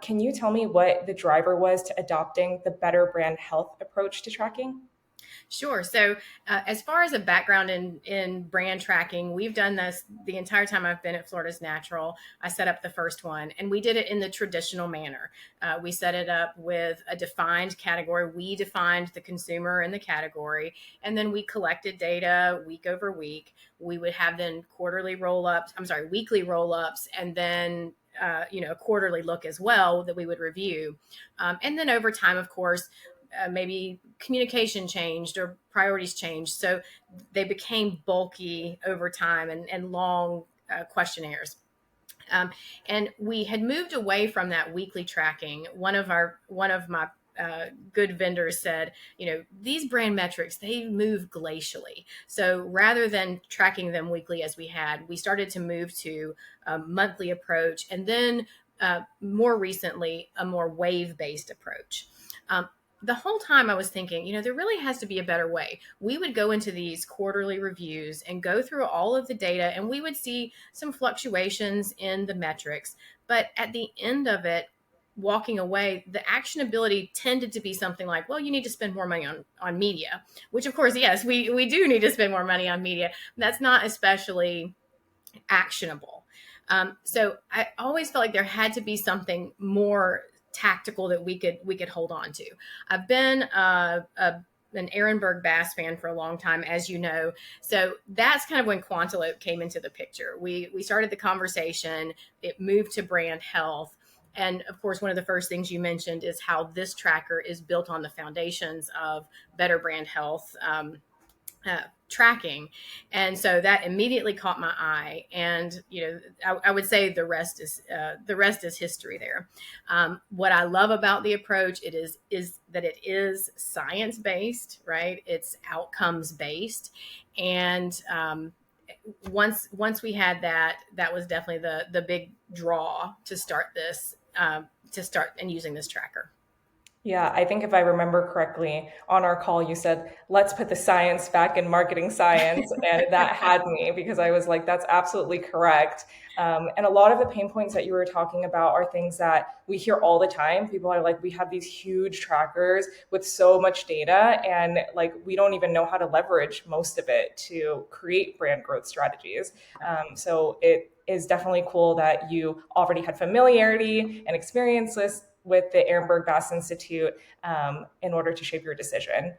Can you tell me what the driver was to adopting the Better Brand Health approach to tracking? Sure. So, as far as a background in brand tracking, we've done this the entire time I've been at Florida's Natural. I set up the first one, and we did it in the traditional manner. We set it up with a defined category. We defined the consumer in the category, and then we collected data week over week. We would have then quarterly roll ups. I'm sorry, weekly roll ups, and then a quarterly look as well that we would review. And then over time, of course, maybe communication changed or priorities changed. So they became bulky over time and long questionnaires. Um, and we had moved away from that weekly tracking. One of my good vendors said, these brand metrics, they move glacially. So rather than tracking them weekly as we had, we started to move to a monthly approach, and then more recently, a more wave based approach. The whole time I was thinking, there really has to be a better way. We would go into these quarterly reviews and go through all of the data, and we would see some fluctuations in the metrics. But at the end of it, walking away, the actionability tended to be something like, well, you need to spend more money on media, which, of course, yes, we do need to spend more money on media. That's not especially actionable. So I always felt like there had to be something more tactical that we could hold on to. I've been an Ehrenberg Bass fan for a long time, as you know. So that's kind of when Quantilope came into the picture. We started the conversation. It moved to brand health. And of course, one of the first things you mentioned is how this tracker is built on the foundations of Better Brand Health tracking. And so that immediately caught my eye. And I would say the rest is history there. What I love about the approach is that it is science based, right? It's outcomes based, and once we had that, that was definitely the big draw to start this, to start and using this tracker. Yeah, I think if I remember correctly, on our call, you said, let's put the science back in marketing science. And that had me because I was like, that's absolutely correct. And a lot of the pain points that you were talking about are things that we hear all the time. People are like, we have these huge trackers with so much data, and like, we don't even know how to leverage most of it to create brand growth strategies. So it is definitely cool that you already had familiarity and experience with the Ehrenberg Bass Institute in order to shape your decision.